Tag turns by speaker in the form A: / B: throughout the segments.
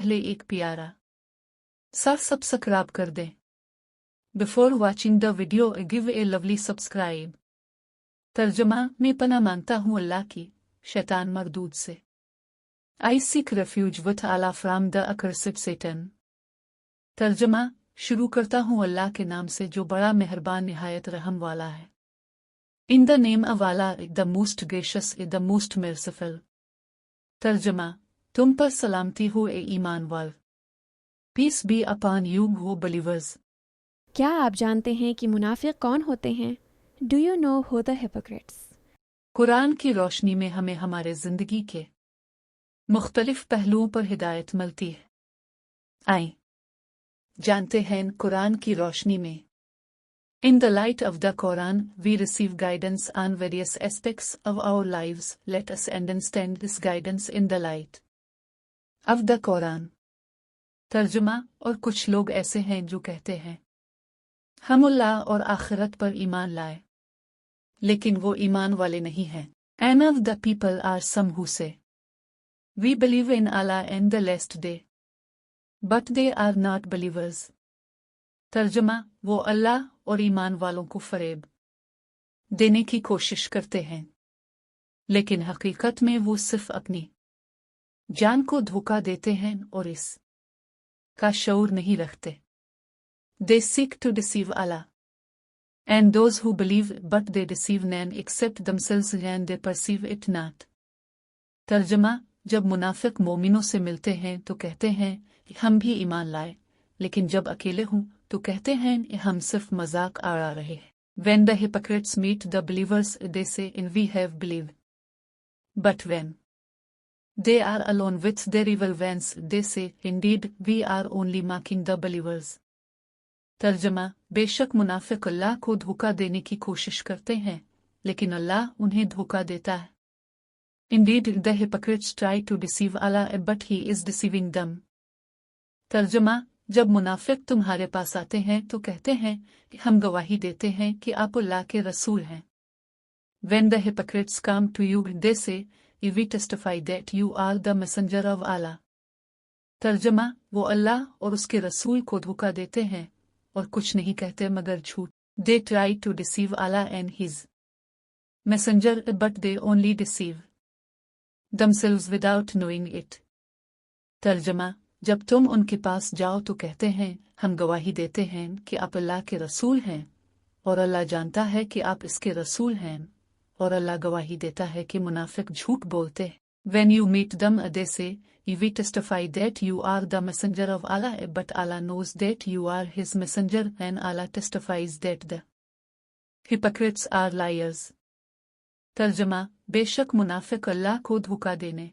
A: पहले एक प्यारा सा सब्सक्राइब कर दें। Before watching the video give a lovely subscribe. तर्जुमा मैं पनाह मांगता हूँ अल्लाह की शैतान मरदूद से। I seek refuge with Allah from the accursed Satan. तर्जुमा शुरू करता हूँ अल्लाह के नाम से जो बड़ा मेहरबान निहायत रहम वाला है। In the name of Allah the most gracious the most merciful. तर्जुमा तुम पर सलामती हो ए ईमान वाल। पीस बी अपॉन यू हो बलिवर्स।
B: क्या आप जानते हैं कि मुनाफिक कौन होते हैं? Do you know who the Hippocrates?
A: Quran की रोशनी में हमें हमारे जिंदगी के मुख्तलिफ पहलुओं पर हिदायत मिलती है। आइए जानते हैं कुरान की रोशनी में। In the light of the Quran, we receive guidance on various aspects of our lives. Let us understand this guidance in the light of the Quran. तर्जुमा और कुछ लोग ऐसे हैं जो कहते हैं हम अल्लाह और आखिरत पर ईमान लाए, लेकिन वो ईमान वाले नहीं हैं। And of the people are some who say we believe in Allah and the last day, but they are not believers. तर्जुमा वो अल्लाह और ईमान वालों को फरेब देने की कोशिश करते हैं, लेकिन हकीकत में वो सिर्फ अपनी जान को धोखा देते हैं और इस का शऊर नहीं रखते। They seek to deceive Allah and those who believe, but they deceive none except themselves and they perceive it not. तर्जुमा जब मुनाफिक मोमिनों से मिलते हैं तो कहते हैं कि हम भी ईमान लाए, लेकिन जब अकेले हों तो कहते हैं कि हम सिर्फ मजाक आड़ा रहे हैं। When the hypocrites meet the believers they say in we have believed, but when they are alone with their evil ones they say indeed we are only mocking the believers. तर्जुमा बेशक मुनाफिक अल्लाह को धोखा देने की कोशिश करते हैं, लेकिन अल्लाह उन्हें धोखा देता है। Indeed the hypocrites try to deceive Allah but he is deceiving them. तर्जुमा जब मुनाफिक तुम्हारे पास आते हैं तो कहते हैं कि हम गवाही देते हैं कि आप अल्लाह के रसूल हैं। When the hypocrites come to you they say we testify that you are the messenger of Allah. तर्जुमा वो अल्लाह और उसके रसूल को धोखा देते हैं और कुछ नहीं कहते मगर झूठ। They try to deceive Allah and his messenger but they only deceive themselves without knowing it. तर्जुमा जब तुम उनके पास जाओ तो कहते हैं हम गवाही देते हैं कि आप अल्लाह के रसूल हैं, और अल्लाह जानता है कि आप इसके रसूल हैं, और अल्लाह गवाही देता है कि मुनाफिक झूठ बोलते हैं। When you meet them they say we testify that you are the messenger of Allah but Allah knows that you are his messenger and Allah testifies that the hypocrites are liars. तर्जुमा बेशक मुनाफिक अल्लाह को धोखा देने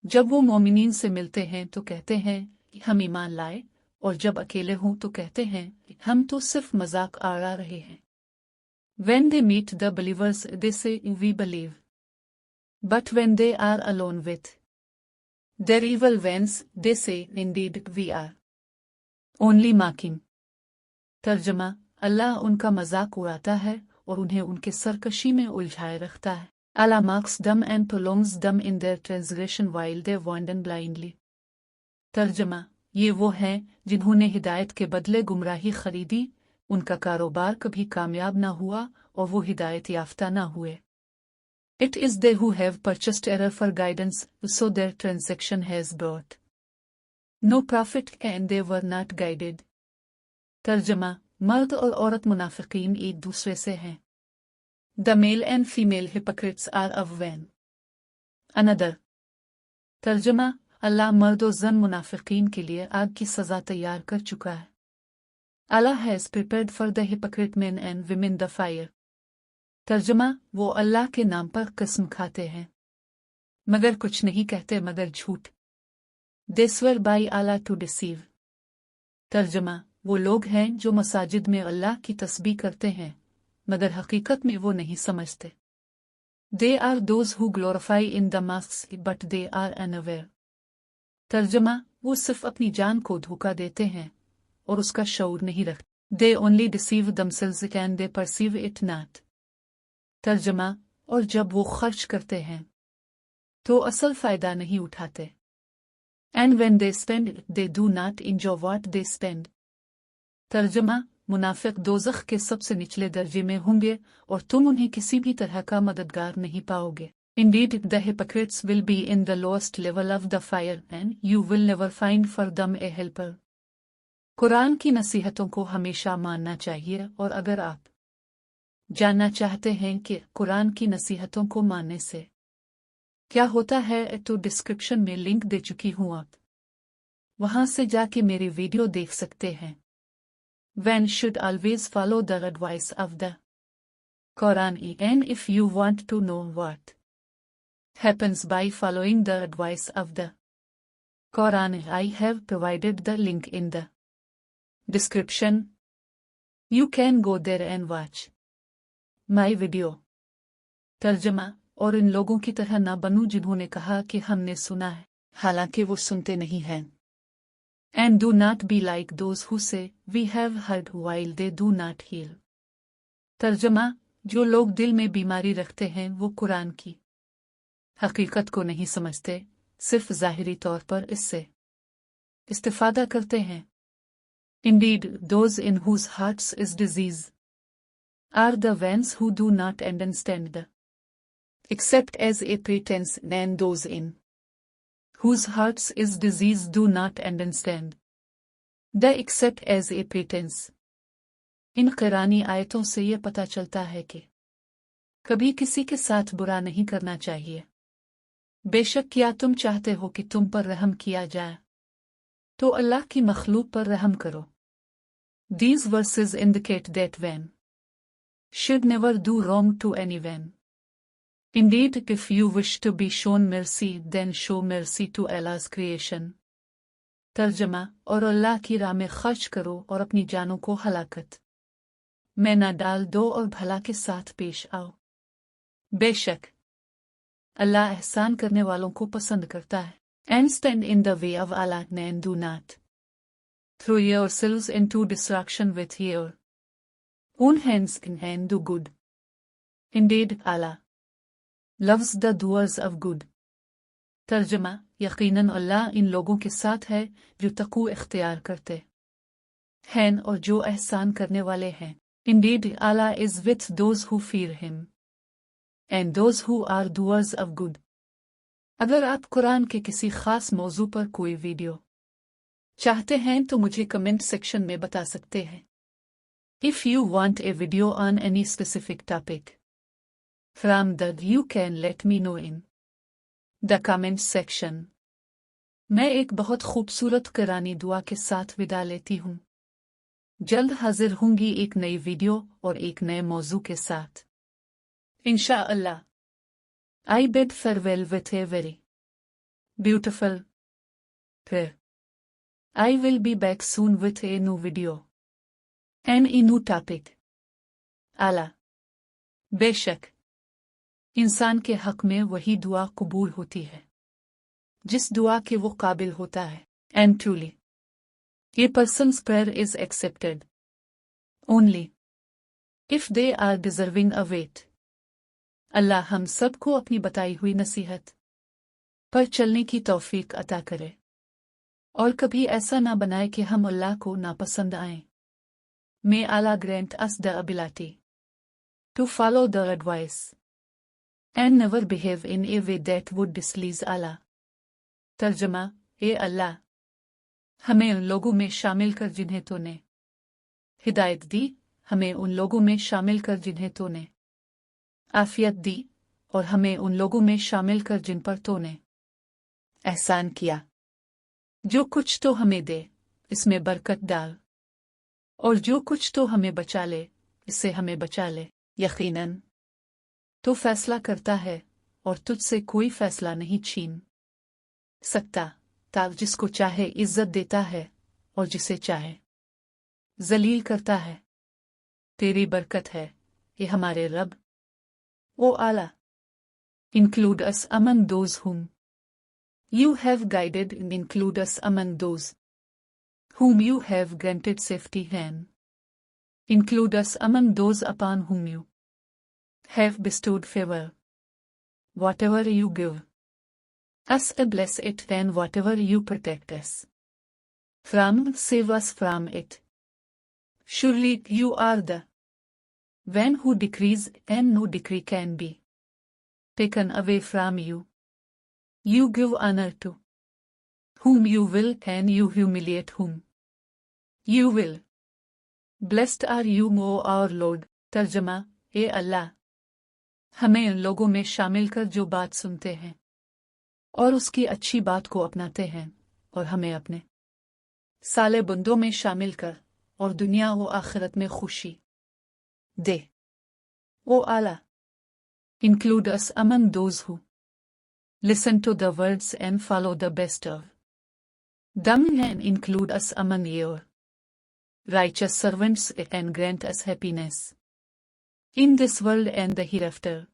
A: जब वो मोमिनीन से मिलते हैं तो कहते हैं कि हम ईमान लाए, और जब अकेले हों तो कहते हैं कि हम तो सिर्फ मजाक आड़ा रहे हैं। When they meet the believers they say we believe, but when they are alone with their evil ones they say indeed we are only mocking. तर्जुमा अल्लाह उनका मजाक उड़ाता है और उन्हें उनके सरकशी में उलझाए रखता है। Allah mocks them and prolongs them in their transgression while they wander blindly. तर्जुमा ये वो हैं जिन्होंने हिदायत के बदले गुमराही खरीदी, उनका कारोबार कभी कामयाब ना हुआ और वो हिदायत याफ्ता ना हुए। It is they who have purchased error for guidance, so their transaction has brought no profit and they were not guided. तर्जुमा मर्द और औरत मुनाफिकीन एक दूसरे से हैं। The male and female hypocrites are of one another. तर्जुमा अल्लाह मर्द और जन मुनाफिकीन के लिए आग की सजा तैयार कर चुका है। Allah has prepared for the hypocrite men and women the fire. तर्जुमा वो अल्लाह के नाम पर कसम खाते हैं मगर कुछ नहीं कहते मगर झूठ। They swear by Allah to deceive. तर्जुमा वो लोग हैं जो मसाजिद में अल्लाह की तस्बीह करते हैं मगर हकीकत में वो नहीं समझते। They are those who glorify in the mosques but they are unaware. तर्जुमा वो सिर्फ अपनी जान को धोखा देते हैं और उसका शऊर नहीं रखते। They only deceive themselves and they perceive it not. तर्जुमा और जब वो खर्च करते हैं तो असल फायदा नहीं उठाते। And when they spend, they do not enjoy what they spend. तर्जुमा, मुनाफिक दोज़ख के सबसे निचले दर्जे में होंगे और तुम उन्हें किसी भी तरह का मददगार नहीं पाओगे. Indeed, the hypocrites will be in the lowest level of the fire and you will never find for them a helper. Quran की नसीहतों को हमेशा मानना चाहिए और अगर आप जानना चाहते हैं कि कुरान की नसीहतों को मानने से क्या होता है तो डिस्क्रिप्शन में लिंक दे चुकी हूं, आप वहां से जाके मेरी वीडियो देख सकते हैं. One should always follow the advice of the Quran, and if you want to know what happens by following the advice of the Quran, I have provided the link in the description. You can go there and watch my video. तर्जमा, और इन लोगों की तरह ना बनूं जिन्होंने कहा कि हमने सुना है हालांकि वो सुनते नहीं हैं. And do not be like those who say, we have heard while they do not heal. तर्जमा, जो लोग दिल में बीमारी रखते हैं वो कुरान की हकीकत को नहीं समझते, सिर्फ ज़ाहिरी तौर पर इससे इस्तिफादा करते हैं. Indeed, those in whose hearts is disease are the ones who do not understand the except as a pretense, and those in whose hearts is disease do not understand the except as a pretense. इन कुरानी आयतों से ये पता चलता है कि कभी किसी के साथ बुरा नहीं करना चाहिए. बेशक क्या तुम चाहते हो कि तुम पर रहम किया जाए तो अल्लाह की मखलूक पर रहम करो. These verses indicate that one should never do wrong to anyone. Indeed, if you wish to be shown mercy, then show mercy to Allah's creation. तर्जमा, और अल्लाह की राह में खर्च करो और अपनी जानों को हलाकत में न डाल दो और भला के साथ पेश आओ. बेशक अल्लाह एहसान करने वालों को पसंद करता है. And stand in the way of Allah and do not throw yourselves into destruction with your own hands and do good. Indeed, Allah loves the doers of good. तर्जमा, यकीनन अल्लाह इन लोगों के साथ है जो तक़वा इख्तियार करते हैं और जो एहसान करने वाले हैं. Indeed, Allah is with those who fear him and those who are doers of good. अगर आप कुरान के किसी खास मौजू पर कोई वीडियो चाहते हैं तो मुझे कमेंट सेक्शन में बता सकते हैं. If you want a video on any specific topic from that, you can let me know in the comment section. मैं एक बहुत खूबसूरत कुरानी दुआ के साथ विदा लेती हूँ. जल्द हाजिर होंगी एक नई वीडियो और एक नए मौजू के साथ इंशाअल्लाह. I bid farewell with a very beautiful prayer. I will be back soon with a new video and a new topic. Allah. बेशक इंसान के हक में वही दुआ कबूल होती है जिस दुआ के वो काबिल होता है. And truly, a person's prayer is accepted only if they are deserving of it. अल्लाह हम सबको अपनी बताई हुई नसीहत पर चलने की तौफीक अता करे और कभी ऐसा ना बनाए कि हम अल्लाह को नापसंद आएं. May Allah grant us the ability to follow the advice and never behave in a way that would displease Allah. तर्जमा, ए अल्लाह, हमें उन लोगों में शामिल कर जिन्हें तूने हिदायत दी, हमें उन लोगों में शामिल कर जिन्हें तूने आफियत दी और हमें उन लोगों में शामिल कर जिन पर तूने एहसान किया. जो कुछ तो हमें दे इसमें बरकत डाल और जो कुछ तो हमें बचा ले इससे हमें बचा ले. यकीनन तो फैसला करता है और तुझसे कोई फैसला नहीं छीन सकता. ताकि जिसको चाहे इज्जत देता है और जिसे चाहे जलील करता है. तेरी बरकत है ये हमारे रब. O Allah, include us among those whom you have guided and include us among those whom you have granted safety and include us among those upon whom you have bestowed favor. Whatever you give Us bless it and whatever you protect us from, save us from it. Surely you are the one who decrees, and no decree can be taken away from you. You give honor to whom you will, and you humiliate whom you will. Blessed are you, O our Lord. तर्जमा, ए अल्लाह, हमें उन लोगों में शामिल कर जो बात सुनते हैं और उसकी अच्छी बात को अपनाते हैं, और हमें अपने साले बंदों में शामिल कर और दुनिया व आखिरत में खुशी दे. O Allah, include us among those who listen to the words and follow the best of them, and include us among your righteous servants, and grant us happiness in this world and the hereafter.